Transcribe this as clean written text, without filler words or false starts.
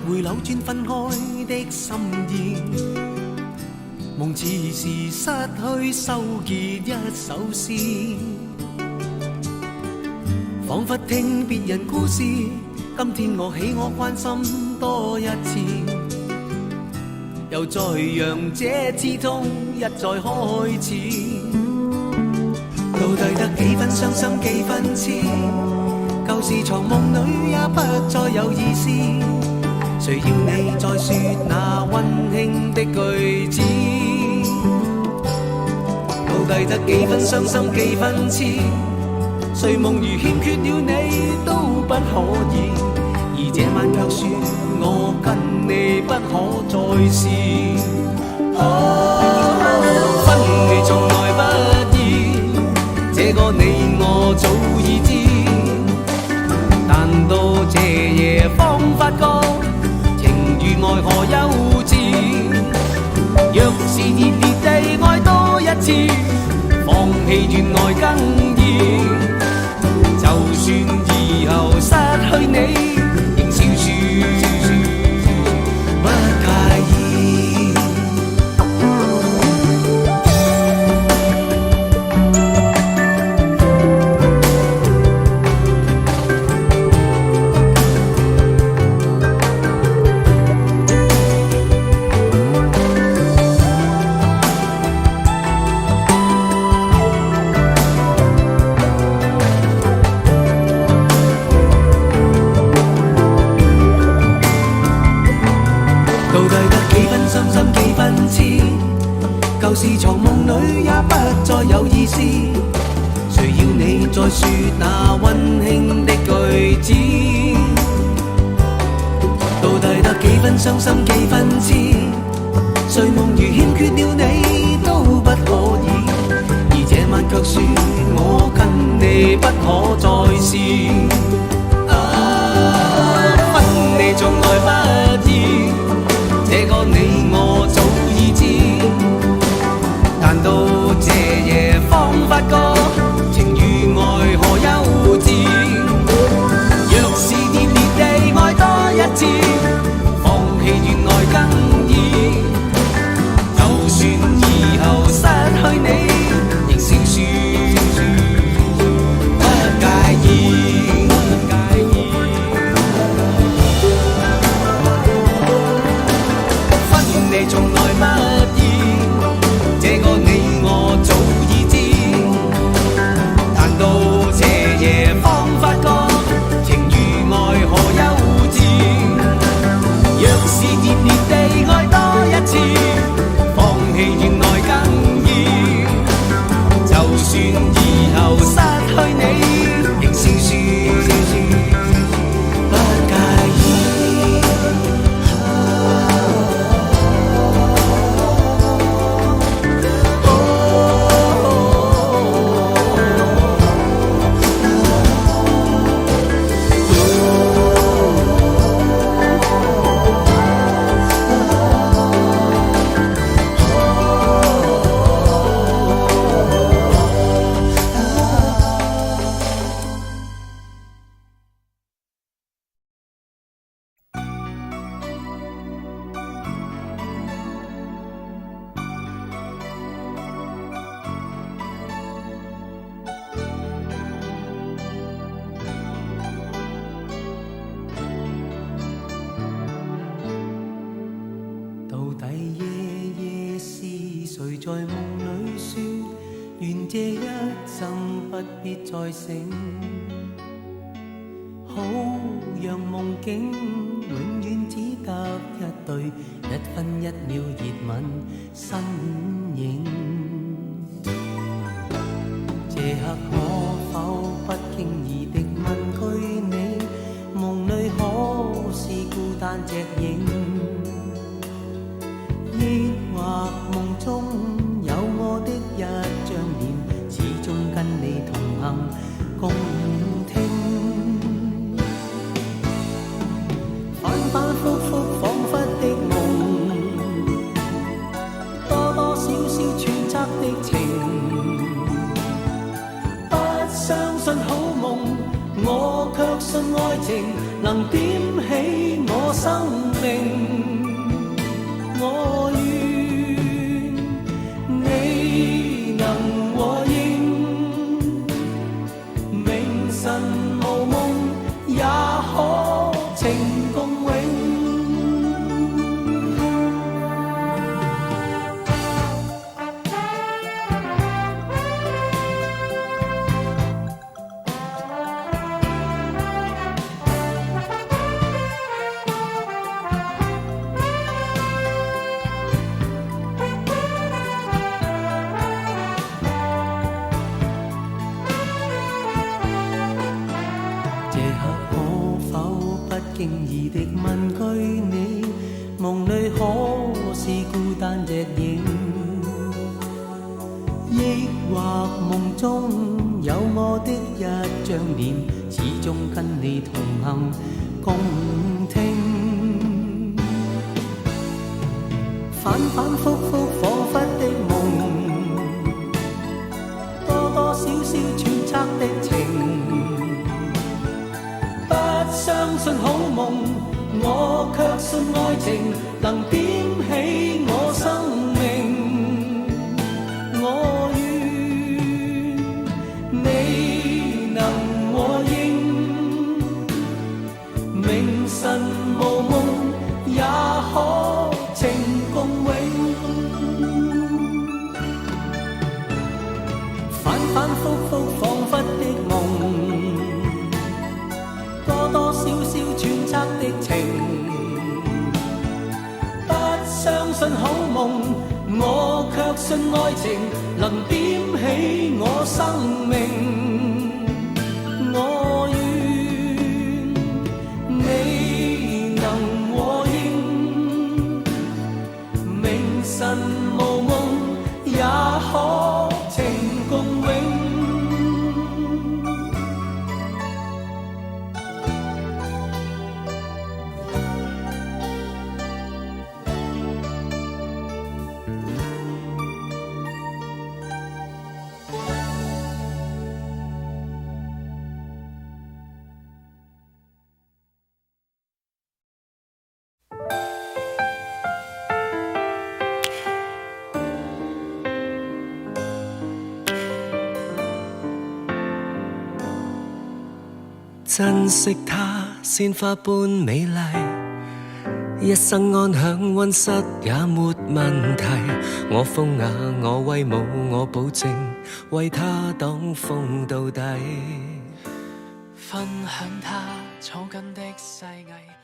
會扭轉分開的心意，夢似是失去收結一首詩，彷彿聽別人故事，今天我喜我關心多一次，又再讓這刺痛一再開始，到底得幾分傷心幾分痴，舊時藏夢裏也不再有意思，誰要你再說那溫馨的句子，到底得幾分傷心幾分痴，睡夢如欠缺了你都不可以，而這晚卻說我跟你不可再試，分離從來不易，這個你我早已知，但到這夜方發覺情與愛何幼稚，若是熱烈地愛多一次，放棄原來更易，就算以後失去你仍笑說不介意，舊時藏夢裏也不再有意思，誰要你再說那溫馨的句子，到底得幾分傷心幾分痴，睡夢如欠缺了你都不可以，而這晚卻說我跟你不可再試，分離從來不易，這個你我早已知，但到這夜方發覺情與愛何幼稚，若是熱烈地愛多一次，放棄原來更易，就算以後失去你仍笑說不介意，分離從來不易，這個你我早已知，但到這夜方發覺情與愛何幼稚，若是熱烈地愛多一次，放棄原來更易，就算以後失去你仍笑說不介意。在夢裏說，願這一生不必再醒，好讓夢境永遠只得一對一分一秒熱吻身影。這刻可否不經意的問句你，夢裏可是孤單隻影，抑或夢中有我的一張臉，始終跟你同行共聽，反反复复彷彿的夢，多多少少揣測的情，不相信好夢，我卻信愛情能點起我生命。命。我願你能和應，明晨無夢也可情共永。經意的問句你，夢裏可是孤單隻影，抑或夢中有我的一張臉，始終跟你同行共聽。反反覆覆彷彿的夢，多多少少揣測的情，相信好夢，我卻信愛情能點起我生命。我願你能和應，明晨無夢也可情共永。反反覆覆彷彿的夢，多多少少揣測的情，不相信好夢，我卻信愛情能點起我生命。我願你能和應，明晨無夢也可情共永。珍惜她，鮮花般美麗，一生安享溫室也沒問題。我風雅，我威武，我保證為她擋風到底。分享她草根的細藝。